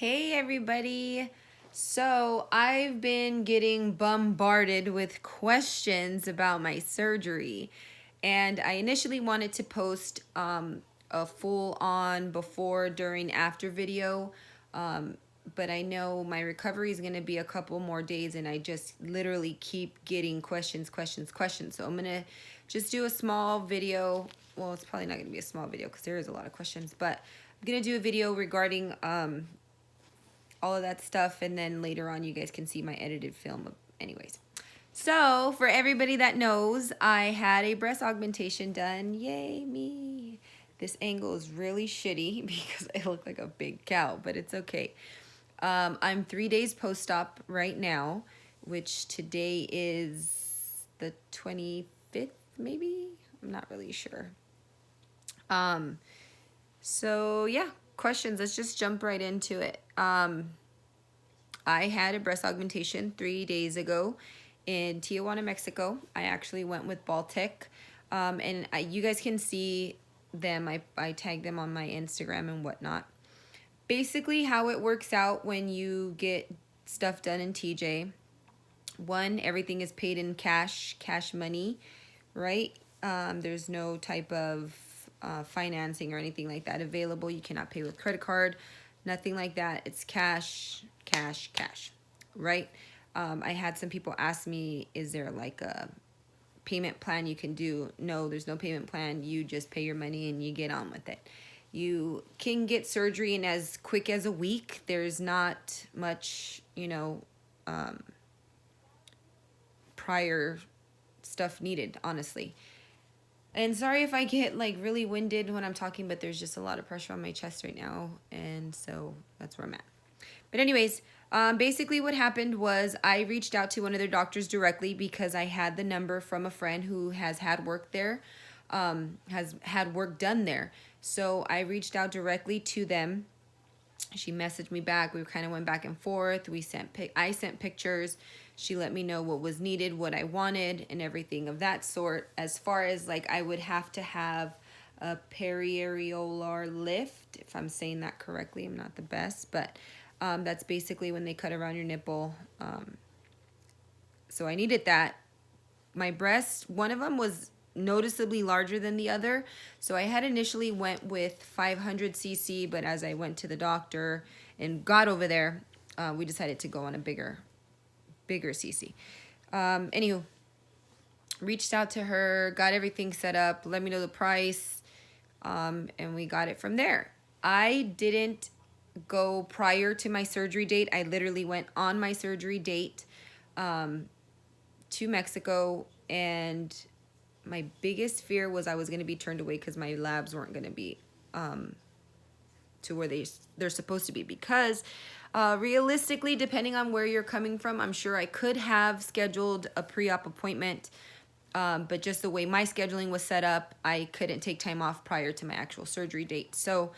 Hey everybody. So I've been getting bombarded with questions about my surgery, and I initially wanted to post a full on before, during, after video, but I know my recovery is going to be a couple more days, and I just literally keep getting questions. So I'm going to just do a small video. Well, it's probably not going to be a small video because there is a lot of questions, but I'm going to do a video regarding all of that stuff, and then later on you guys can see my edited film. Anyways, so for everybody that knows, I had a breast augmentation done. Yay me. This angle is really shitty because I look like a big cow, but it's okay. I'm 3 days post-op right now, which today is the 25th, maybe? I'm not really sure. So yeah, questions. Let's just jump right into it. I had a breast augmentation 3 days ago in Tijuana, Mexico. I actually went with Baltic, and you guys can see them. I tagged them on my Instagram and whatnot. Basically, how it works out when you get stuff done in TJ. One, everything is paid in cash money, right? There's no type of financing or anything like that available. You cannot pay with credit card, nothing like that. It's cash, right? I had some people ask me, is there like a payment plan you can do? No, there's no payment plan. You just pay your money and you get on with it. You can get surgery in as quick as a week. There's not much, prior stuff needed, honestly. And sorry if I get like really winded when I'm talking, but there's just a lot of pressure on my chest right now, and so that's where I'm at. But anyways, basically what happened was I reached out to one of their doctors directly because I had the number from a friend who has had work there, has had work done there. So I reached out directly to them. She messaged me back. We kind of went back and forth. I sent pictures. She let me know what was needed, what I wanted, and everything of that sort. As far as like I would have to have a periareolar lift, if I'm saying that correctly. I'm not the best, but that's basically when they cut around your nipple. So I needed that. My breast, one of them was noticeably larger than the other. So I had initially went with 500 cc, but as I went to the doctor and got over there, we decided to go on a bigger cc. Anywho, reached out to her, got everything set up, let me know the price, and we got it from there. I didn't go prior to my surgery date. I literally went on my surgery date to Mexico, and my biggest fear was I was going to be turned away because my labs weren't going to be to where they're supposed to be, because realistically, depending on where you're coming from, I'm sure I could have scheduled a pre-op appointment, but just the way my scheduling was set up, I couldn't take time off prior to my actual surgery date. So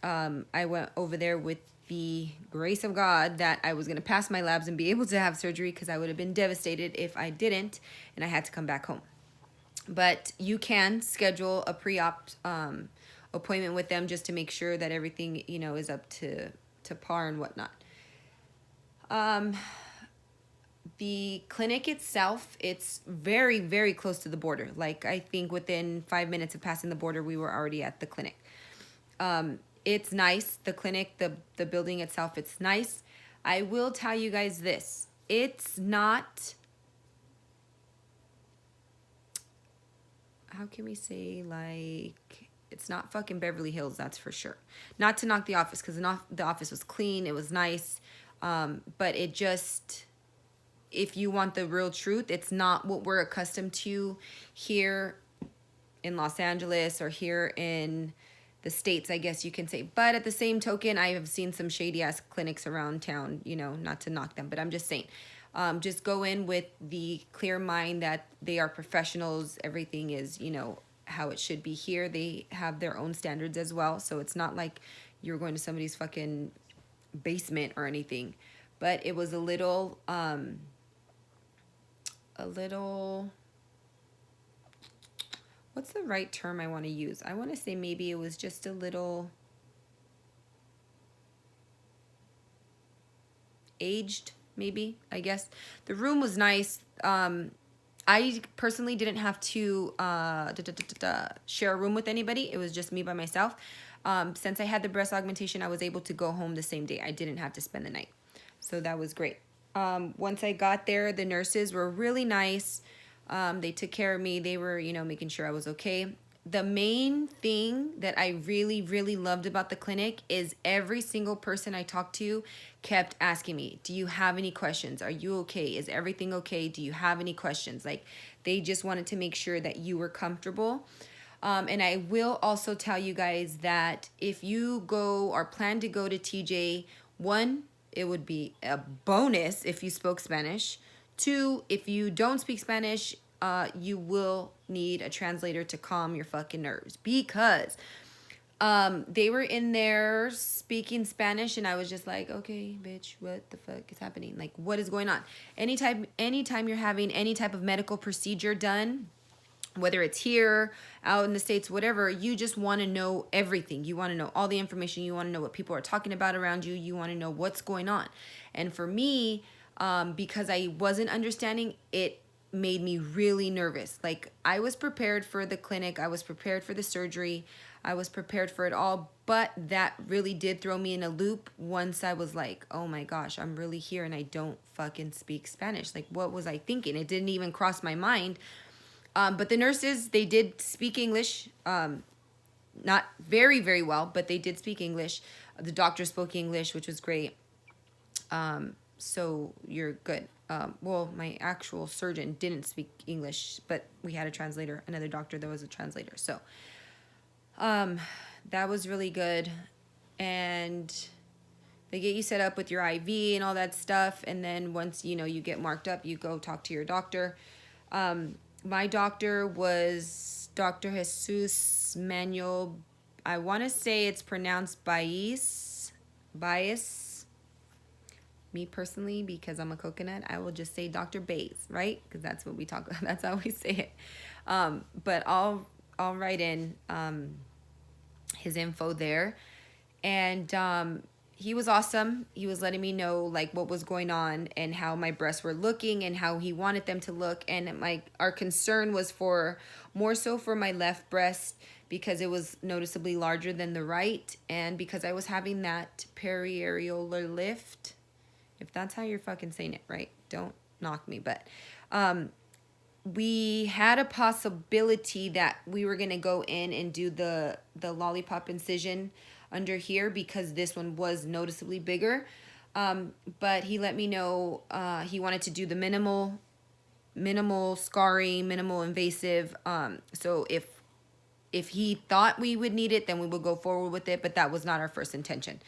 I went over there with the grace of God that I was going to pass my labs and be able to have surgery, because I would have been devastated if I didn't and I had to come back home. But you can schedule a pre-op appointment with them just to make sure that everything, is up to par and whatnot. The clinic itself, it's very, very close to the border. Like, I think within 5 minutes of passing the border, we were already at the clinic. It's nice. The clinic, the building itself, it's nice. I will tell you guys this. It's not, how can we say, like, it's not fucking Beverly Hills, that's for sure. Not to knock the office, because the office was clean, it was nice, but it just, if you want the real truth, it's not what we're accustomed to here in Los Angeles or here in the States, I guess you can say. But at the same token, I have seen some shady ass clinics around town, not to knock them, but I'm just saying, just go in with the clear mind that they are professionals. Everything is, how it should be here. They have their own standards as well. So it's not like you're going to somebody's fucking basement or anything. But it was a little, what's the right term I want to use? I want to say maybe it was just a little aged, maybe, I guess. The room was nice. I personally didn't have to share a room with anybody. It was just me by myself. Since I had the breast augmentation, I was able to go home the same day. I didn't have to spend the night. So that was great. Once I got there, the nurses were really nice. They took care of me. They were, you know, making sure I was okay. The main thing that I really, really loved about the clinic is every single person I talked to kept asking me, do you have any questions? Are you okay? Is everything okay? Do you have any questions? Like, they just wanted to make sure that you were comfortable. And I will also tell you guys that if you go or plan to go to TJ, one, it would be a bonus if you spoke Spanish. Two, if you don't speak Spanish, you will need a translator to calm your fucking nerves, because they were in there speaking Spanish, and I was just like, okay, bitch, what the fuck is happening? Like, what is going on? Anytime you're having any type of medical procedure done, whether it's here, out in the States, whatever, you just want to know everything. You want to know all the information. You want to know what people are talking about around you. You want to know what's going on. And for me, because I wasn't understanding, it made me really nervous. Like, I was prepared for the clinic. I was prepared for the surgery. I was prepared for it all. But that really did throw me in a loop once I was like, oh my gosh, I'm really here and I don't fucking speak Spanish. Like, what was I thinking? It didn't even cross my mind. But the nurses, they did speak English, not very, very well, but they did speak English. The doctor spoke English, which was great. So you're good. Well, my actual surgeon didn't speak English, but we had a translator, another doctor that was a translator. So that was really good. And they get you set up with your IV and all that stuff. And then once, you know, you get marked up, you go talk to your doctor. My doctor was Dr. Jesus Manuel. I want to say it's pronounced Baez. Me personally, because I'm a coconut, I will just say Dr. Baez, right? Because that's what we talk about. That's how we say it. But I'll write in his info there. And he was awesome. He was letting me know like what was going on and how my breasts were looking and how he wanted them to look. And our concern was more so for my left breast, because it was noticeably larger than the right, and because I was having that periareolar lift. If that's how you're fucking saying it, right? Don't knock me. But we had a possibility that we were going to go in and do the lollipop incision under here, because this one was noticeably bigger. But he let me know he wanted to do the minimal scarring, minimal invasive. So if he thought we would need it, then we would go forward with it. But that was not our first intention.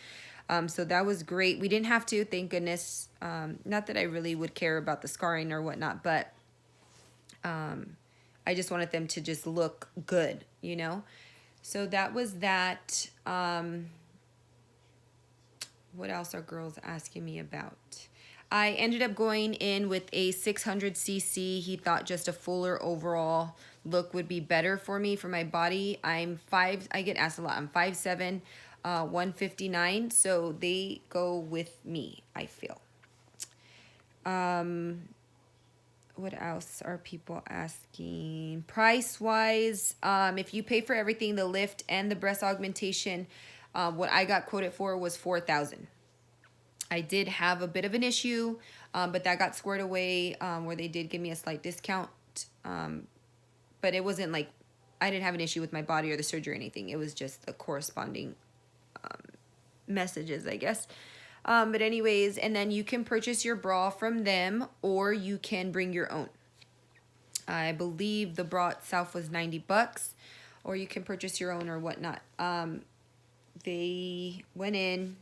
So that was great. We didn't have to, thank goodness. Not that I really would care about the scarring or whatnot, but I just wanted them to just look good, you know? So that was that. What else are girls asking me about? I ended up going in with a 600cc. He thought just a fuller overall look would be better for me, for my body. I get asked a lot. I'm 5'7", 159. So they go with me, I feel. What else are people asking? Price-wise, if you pay for everything, the lift and the breast augmentation, what I got quoted for was $4,000. I did have a bit of an issue, but that got squared away, where they did give me a slight discount. But it wasn't like I didn't have an issue with my body or the surgery or anything. It was just the corresponding messages, I guess. But anyways, and then you can purchase your bra from them, or you can bring your own. I believe the bra itself was $90, or you can purchase your own or whatnot. They went in.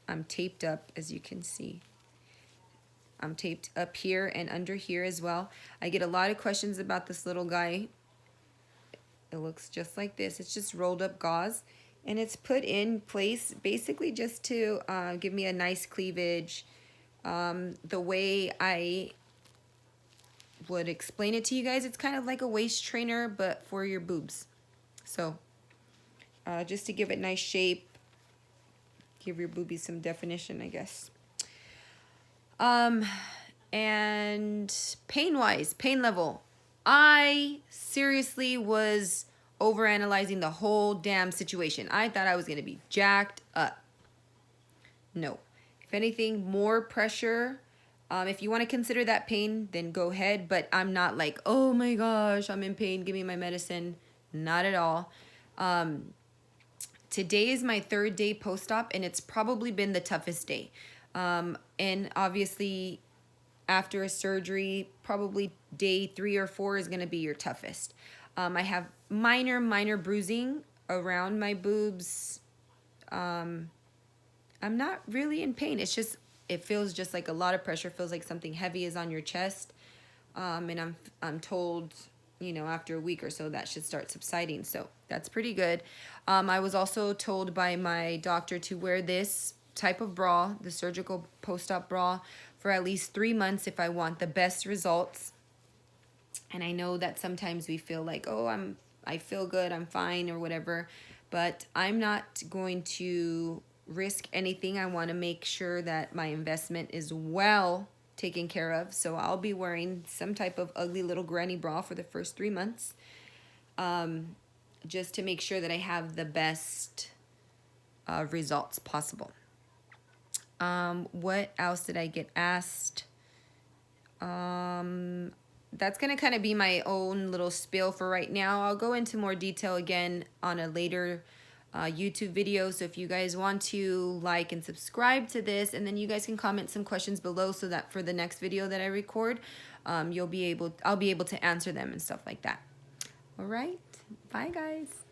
I'm taped up, as you can see. I'm taped up here and under here as well. I get a lot of questions about this little guy. It looks just like this. It's just rolled up gauze. And it's put in place basically just to give me a nice cleavage. The way I would explain it to you guys, it's kind of like a waist trainer, but for your boobs. So just to give it nice shape, give your boobies some definition, I guess. Um, and pain-wise, pain level, I seriously was overanalyzing the whole damn situation. I thought I was going to be jacked up. No. If anything, more pressure. If you want to consider that pain, then go ahead. But I'm not like, oh my gosh, I'm in pain, give me my medicine. Not at all. Today is my 3rd day post-op, and it's probably been the toughest day. And obviously, after a surgery, probably day 3 or 4 is going to be your toughest. I have minor bruising around my boobs. I'm not really in pain. It's just, it feels just like a lot of pressure. It feels like something heavy is on your chest. And I'm told, you know, after a week or so that should start subsiding. So that's pretty good. I was also told by my doctor to wear this type of bra, the surgical post-op bra, for at least 3 months if I want the best results. And I know that sometimes we feel like, oh, I feel good, I'm fine or whatever, but I'm not going to risk anything. I want to make sure that my investment is well taken care of. So I'll be wearing some type of ugly little granny bra for the first 3 months, just to make sure that I have the best results possible. What else did I get asked? That's going to kind of be my own little spiel for right now. I'll go into more detail again on a later YouTube video. So if you guys want to like and subscribe to this, and then you guys can comment some questions below so that for the next video that I record, I'll be able to answer them and stuff like that. All right. Bye, guys.